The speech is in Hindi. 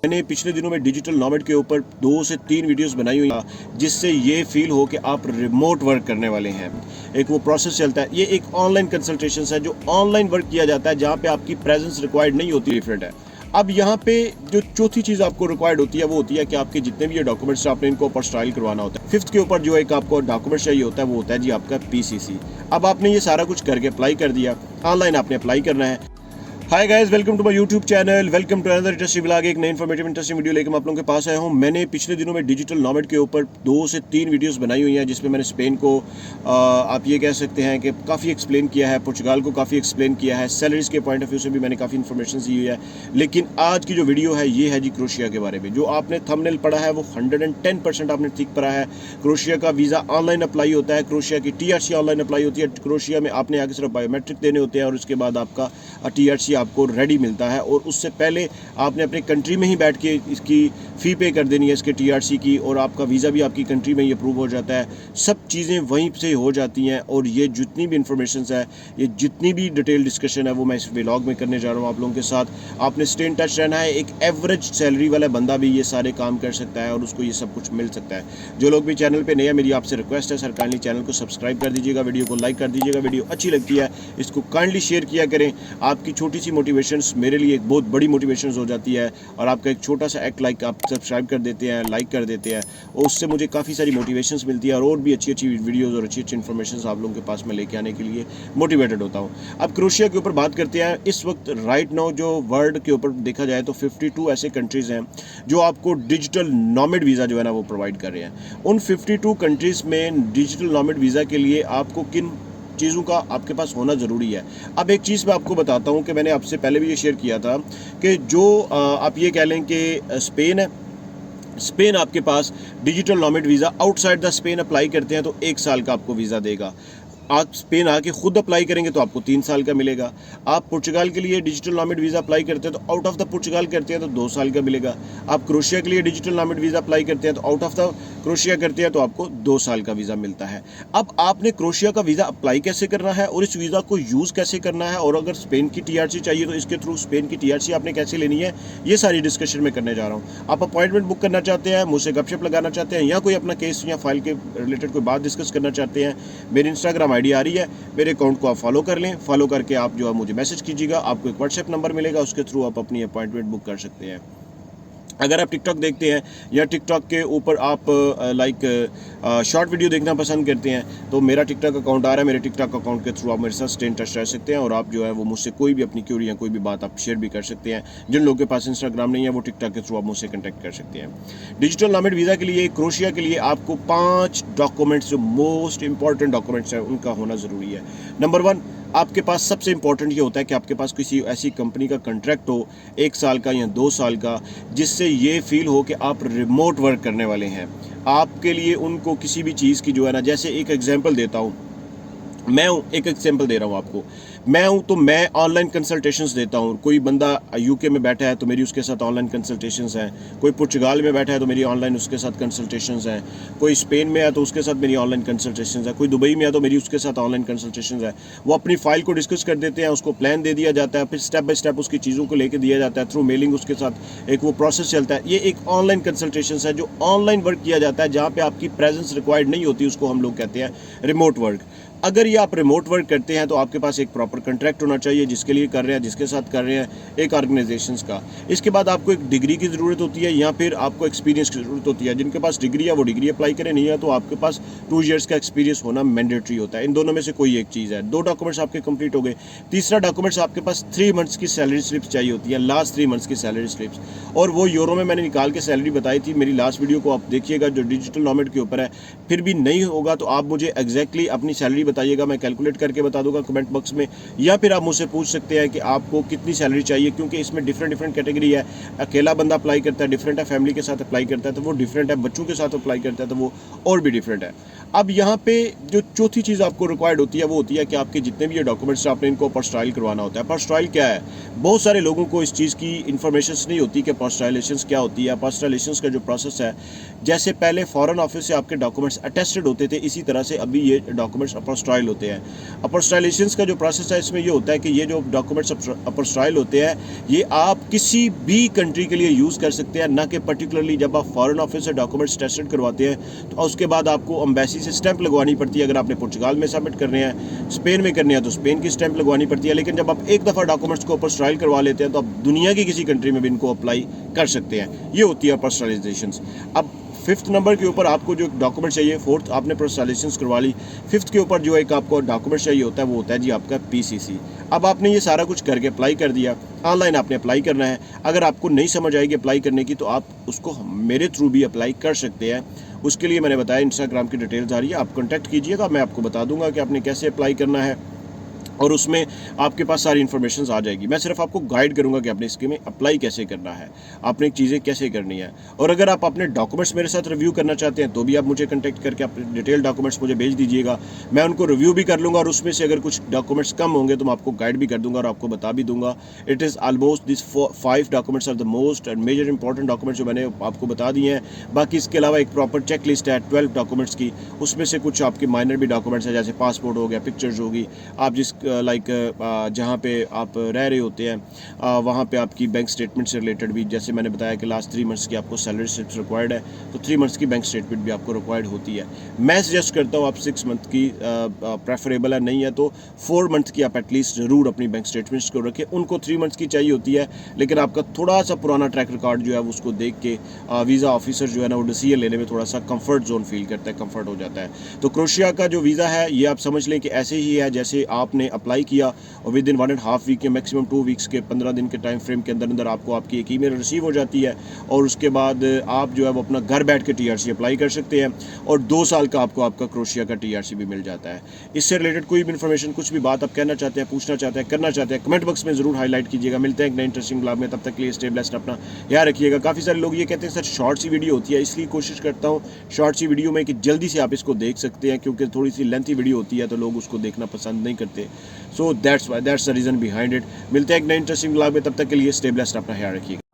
मैंने पिछले दिनों में डिजिटल नॉमेड के ऊपर 2 से 3 वीडियोस बनाई हुई हैं जिससे ये फील हो कि आप रिमोट वर्क करने वाले हैं। एक वो प्रोसेस चलता है, ये एक ऑनलाइन कंसल्टेशन है जो ऑनलाइन वर्क किया जाता है जहाँ पे आपकी प्रेजेंस रिक्वायर्ड नहीं होती, डिफरेंट है। अब यहाँ पे जो चौथी चीज़ आपको रिक्वायर्ड होती है वो होती है कि आपके जितने भी ये डॉक्यूमेंट्स आपने इनको अपोस्टाइल करवाना होता है। फिफ्थ के ऊपर जो एक आपको डॉक्यूमेंट चाहिए होता है वो होता है जी आपका पीसीसी। अब आपने ये सारा कुछ करके अप्लाई कर दिया, ऑनलाइन आपने अप्लाई करना है। Hi guys, welcome to my YouTube channel, welcome to another interesting vlog. एक नई इन्फॉर्मेटिव इंटरेस्टिंग वीडियो लेकर मैं आप लोगों के पास आया हूं। मैंने पिछले दिनों में डिजिटल नॉमेड के ऊपर 2 से 3 वीडियोस बनाई हुई हैं जिसमें मैंने स्पेन को आप ये कह सकते हैं कि काफ़ी एक्सप्लेन किया है, पुर्तगाल को काफ़ी एक्सप्लेन किया है, सैलरीज के पॉइंट ऑफ व्यू से भी मैंने काफ़ी इन्फॉर्मेशन दी हुई है। लेकिन आज की जो वीडियो है ये है जी क्रोएशिया के बारे में। जो आपने थंबनेल पढ़ा है वो 110% आपने ठीक पढ़ा है। क्रोएशिया का वीज़ा ऑनलाइन अप्लाई होता है, क्रोएशिया की TRC ऑनलाइन अप्लाई होती है। क्रोएशिया में आपने आगे सिर्फ बायोमेट्रिक देने होते हैं और उसके बाद आपका TRC आपको रेडी मिलता है। और उससे पहले आपने अपने कंट्री में ही बैठ के इसकी फ़ी पे कर देनी है इसके TRC की, और आपका वीज़ा भी आपकी कंट्री में ही अप्रूव हो जाता है। सब चीज़ें वहीं से हो जाती हैं। और ये जितनी भी इन्फॉर्मेशन है, ये जितनी भी डिटेल डिस्कशन है वो मैं इस व्लॉग में करने जा रहा हूँ आप लोगों के साथ। आपने स्टे इन टच रहना है। एक एवरेज सैलरी वाला बंदा भी ये सारे काम कर सकता है और उसको ये सब कुछ मिल सकता है। जो लोग भी चैनल पर नए हैं, मेरी आपसे रिक्वेस्ट है, सर काइंडली चैनल को सब्सक्राइब कर दीजिएगा, वीडियो को लाइक कर दीजिएगा। वीडियो अच्छी लगती है इसको काइंडली शेयर किया करें। आपकी छोटी सी मोटिवेशन मेरे लिए एक बहुत बड़ी मोटिवेशन हो जाती है। और आपका एक छोटा सा एक्ट लाइक आप सब्सक्राइब कर देते हैं, लाइक कर देते हैं, और उससे मुझे काफ़ी सारी मोटिवेशंस मिलती है और भी अच्छी अच्छी वीडियोस और अच्छी अच्छी इन्फॉर्मेशन आप लोगों के पास में लेके आने के लिए मोटिवेटेड होता हूँ। अब क्रोएशिया के ऊपर बात करते हैं। इस वक्त राइट नाउ जो वर्ल्ड के ऊपर देखा जाए तो 52 ऐसे कंट्रीज़ हैं जो आपको डिजिटल नॉमेड वीज़ा जो है ना वो प्रोवाइड कर रहे हैं। उन 52 कंट्रीज़ में डिजिटल नॉमेड वीज़ा के लिए आपको किन चीज़ों का आपके पास होना ज़रूरी है। अब एक चीज़ मैं आपको बताता हूँ कि मैंने आपसे पहले भी ये शेयर किया था कि जो आप ये कह लें कि स्पेन है, स्पेन आपके पास digital nomad visa outside the Spain apply करते हैं तो 1 साल का आपको वीज़ा देगा। आप स्पेन आके खुद अप्लाई करेंगे तो आपको 3 साल का मिलेगा। आप पुर्तगाल के लिए डिजिटल नॉमेड वीज़ा अप्लाई करते हैं तो आउट ऑफ द पुर्तगाल करते हैं तो 2 साल का मिलेगा। आप क्रोएशिया के लिए डिजिटल नॉमेड वीज़ा अप्लाई करते हैं तो आउट ऑफ द क्रोएशिया करते हैं तो आपको 2 साल का वीज़ा मिलता है। अब आपने क्रोएशिया का वीज़ा अप्लाई कैसे करना है और इस वीज़ा को यूज़ कैसे करना है, और अगर स्पेन की TRC चाहिए तो इसके थ्रू स्पेन की TRC आपने कैसे लेनी है, ये सारी डिस्कशन में करने जा रहा हूँ। आप अपॉइंटमेंट बुक करना चाहते हैं, मुझसे गपशप लगाना चाहते हैं, या कोई अपना केस या फाइल के रिलेटेड कोई बात डिस्कस करना चाहते हैं, मेरी इंस्टाग्राम ID आ रही है, मेरे अकाउंट को आप फॉलो कर लें। फॉलो करके आप जो है मुझे मैसेज कीजिएगा, आपको एक व्हाट्सएप नंबर मिलेगा, उसके थ्रू आप अपनी अपॉइंटमेंट बुक कर सकते हैं। अगर आप टिकटॉक देखते हैं या टिकटॉक के ऊपर आप शॉर्ट वीडियो देखना पसंद करते हैं तो मेरा टिकटॉक अकाउंट आ रहा है, मेरे टिकटॉक अकाउंट के थ्रू आप मेरे साथ स्टे इन टच रह सकते हैं और आप जो है वो मुझसे कोई भी अपनी क्यूरी या कोई भी बात आप शेयर भी कर सकते हैं। जिन लोगों के पास इंस्टाग्राम नहीं है वो टिकटॉक के थ्रू आप मुझसे कॉन्टैक्ट कर सकते हैं। डिजिटल नॉमेड वीज़ा के लिए क्रोएशिया के लिए आपको 5 डॉक्यूमेंट्स जो मोस्ट इंपॉर्टेंट डॉक्यूमेंट्स हैं उनका होना ज़रूरी है। नंबर 1, आपके पास सबसे इंपॉर्टेंट ये होता है कि आपके पास किसी ऐसी कंपनी का कॉन्ट्रैक्ट हो 1 साल का या 2 साल का, जिससे ये फील हो कि आप रिमोट वर्क करने वाले हैं। आपके लिए उनको किसी भी चीज़ की जो है ना, जैसे एक एग्जांपल देता हूँ, मैं हूँ, एक एग्जांपल दे रहा हूँ आपको। मैं हूँ तो मैं ऑनलाइन कंसल्टेशंस देता हूँ। कोई बंदा UK में बैठा है तो मेरी उसके साथ ऑनलाइन कंसल्टेशंस हैं। कोई पुर्तगाल में बैठा है तो मेरी ऑनलाइन उसके साथ कंसल्टेशंस हैं। कोई स्पेन में है तो उसके साथ मेरी ऑनलाइन कंसल्टेशंस है। कोई दुबई में है तो मेरी उसके साथ ऑनलाइन कंसल्टेशंस है। वो अपनी फाइल को डिस्कस कर देते हैं, उसको प्लान दे दिया जाता है, फिर स्टेप बाय स्टेप उसकी चीज़ों को लेकर दिया जाता है थ्रू मेलिंग, उसके साथ एक वो प्रोसेस चलता है। ये एक ऑनलाइन कंसल्टेशंस है जो ऑनलाइन वर्क किया जाता है, जहाँ पर आपकी प्रेजेंस रिक्वायर्ड नहीं होती, उसको हम लोग कहते हैं रिमोट वर्क। अगर ये आप रिमोट वर्क करते हैं तो आपके पास एक प्रॉपर कॉन्ट्रैक्ट होना चाहिए जिसके लिए कर रहे हैं, जिसके साथ कर रहे हैं, एक ऑर्गेनाइजेशंस का। इसके बाद आपको एक डिग्री की ज़रूरत होती है या फिर आपको एक्सपीरियंस की ज़रूरत होती है। जिनके पास डिग्री है वो डिग्री अप्लाई करें, नहीं है तो आपके पास 2 ईयर्स का एक्सपीरियंस होना मैंडेटरी होता है। इन दोनों में से कोई एक चीज़ है। 2 डॉक्यूमेंट्स आपके कंप्लीट हो गए। तीसरा डॉक्यूमेंट्स, आपके पास 3 मंथ्स की सैलरी स्लिप्स चाहिए होती है, लास्ट 3 मंथ्स की सैलरी स्लिप्स, और वो यूरो में मैंने निकाल के सैलरी बताई थी। मेरी लास्ट वीडियो को आप देखिएगा जो डिजिटल नॉमेड के ऊपर है। फिर भी नहीं होगा तो आप मुझे एग्जैक्टली अपनी सैलरी बताइएगा, मैं कैलकुलेट करके बता दूंगा कमेंट बॉक्स में, या फिर आप मुझसे पूछ सकते हैं कि आपको कितनी सैलरी चाहिए, क्योंकि इसमें डिफरेंट कैटेगरी है। अकेला बंदा अप्लाई करता है डिफरेंट है, फैमिली के साथ अप्लाई करता है तो वो डिफरेंट है, बच्चों के साथ अप्लाई करता है तो वो और भी डिफरेंट है। अब यहाँ पे जो चौथी चीज़ आपको रिक्वायर्ड होती है वो होती है कि आपके जितने भी ये डॉक्यूमेंट्स आपने इनको अपोस्टाइल करवाना होता है। अपोस्टाइल क्या है? बहुत सारे लोगों को इस चीज़ की इन्फॉर्मेशन नहीं होती कि अपोस्टाइलेशंस क्या होती है। अपोस्टाइलेशंस का जो प्रोसेस है, जैसे पहले फॉरेन ऑफिस से आपके डॉक्यूमेंट्स अटेस्टेड होते थे, इसी तरह से अभी ये डॉक्यूमेंट्स अपोस्टाइल होते हैं। अपोस्टाइलेशंस का जो प्रोसेस सा इसमें ये होता है कि ये जो डॉक्यूमेंट्स अपोस्टाइल होते हैं ये आप किसी भी कंट्री के लिए यूज़ कर सकते हैं, ना कि पर्टिकुलरली जब आप फॉरेन ऑफिस से डॉक्यूमेंट्स टेस्टेड करवाते हैं तो उसके बाद आपको एम्बेसी से स्टैंप लगवानी पड़ती है। अगर आपने पुर्तगाल में सबमिट करने हैं, स्पेन में करने हैं तो स्पेन की स्टैंप लगवानी पड़ती है। लेकिन जब आप एक दफ़ा डॉक्यूमेंट्स को अपोस्टाइल करवा लेते हैं तो आप दुनिया की किसी कंट्री में भी इनको अप्लाई कर सकते हैं। ये होती है अपोस्टाइलाइजेशन। अब 5th नंबर के ऊपर आपको जो डॉक्यूमेंट चाहिए, 4th आपने अपोस्टाइलाइजेशन करवा ली, 5th के ऊपर जो एक आपको डॉक्यूमेंट चाहिए होता है वो होता है जी आपका PCC। अब आपने ये सारा कुछ करके अप्लाई कर दिया, ऑनलाइन आपने अप्लाई करना है। अगर आपको नहीं समझ आएगी अप्लाई करने की तो आप उसको मेरे थ्रू भी अप्लाई कर सकते हैं। उसके लिए मैंने बताया इंस्टाग्राम की डिटेल्स आ रही है, आप कॉन्टैक्ट कीजिएगा, मैं आपको बता दूंगा कि आपने कैसे अप्लाई करना है और उसमें आपके पास सारी इन्फॉर्मेशन आ जाएगी। मैं सिर्फ आपको गाइड करूंगा कि आपने इसके में अप्लाई कैसे करना है, आपने चीज़ें कैसे करनी है। और अगर आप अपने डॉक्यूमेंट्स मेरे साथ रिव्यू करना चाहते हैं तो भी आप मुझे कॉन्टैक्ट करके अपने डिटेल डॉक्यूमेंट्स मुझे भेज दीजिएगा, मैं उनको रिव्यू भी कर लूँगा और उसमें से अगर कुछ डॉक्यूमेंट्स कम होंगे तो मैं आपको गाइड भी कर दूँगा और आपको बता भी दूँगा। It is almost this 5 documents are the most and major important documents जो मैंने आपको बता दिए हैं। बाकी इसके अलावा एक प्रॉपर चेक लिस्ट है 12 डॉक्यूमेंट्स की, उसमें से कुछ आपके माइनर भी डॉक्यूमेंट्स हैं, जैसे पासपोर्ट हो गया, पिक्चर्स होगी, आप जिस जहाँ पे आप रह रहे होते हैं वहाँ पे आपकी बैंक स्टेटमेंट से रिलेटेड भी, जैसे मैंने बताया कि लास्ट 3 मंथ्स की आपको सैलरी स्लिप्स रिक्वायर्ड है तो 3 मंथ्स की बैंक स्टेटमेंट भी आपको रिक्वायर्ड होती है। मैं सजेस्ट करता हूँ आप 6 मंथ की प्रेफरेबल है, नहीं है तो 4 मंथ की आप एटलीस्ट ज़रूर अपनी बैंक स्टेटमेंट्स को रखें। उनको 3 मंथ्स की चाहिए होती है, लेकिन आपका थोड़ा सा पुराना ट्रैक रिकॉर्ड जो है उसको देख के वीज़ा ऑफिसर जो है ना वो डिसीजन लेने में थोड़ा सा कंफर्ट जोन फील करता है, कंफर्ट हो जाता है। तो क्रोएशिया का जो वीज़ा है ये आप समझ लें कि ऐसे ही है जैसे आपने अप्लाई किया और विद इन 1.5 वीक या मैक्सिमम 2 वीक्स के 15 दिन के टाइम फ्रेम के अंदर आपको आपकी एक ईमेल रिसीव हो जाती है और उसके बाद आप जो है वो अपना घर बैठ के TRC अप्लाई कर सकते हैं और 2 साल का आपको आपका क्रोएशिया का TRC भी मिल जाता है। इससे रिलेटेड कोई भी इन्फॉर्मेशन, कुछ भी बात आप कहना चाहते हैं, पूछना चाहते हैं, करना चाहते हैं, कमेंट बॉक्स में ज़रूर हाईलाइट कीजिएगा। मिलते हैं एक नए इंटरेस्टिंग ब्लॉग में, तब तक के लिए स्टे ब्लेस्ड, अपना याद रखिएगा। काफ़ी सारे लोग ये कहते हैं सर शॉर्ट सी वीडियो होती है, इसलिए कोशिश करता हूँ शॉर्ट सी वीडियो में कि जल्दी से आप इसको देख सकते हैं, क्योंकि थोड़ी सी लेंथी वीडियो होती है तो लोग उसको देखना पसंद नहीं करते। So that's the reason behind it. मिलते हैं एक नए इंटरेस्टिंग ब्लॉग में, तब तक के लिए स्टे ब्लेस्ड, अपना ख्याल रखिएगा।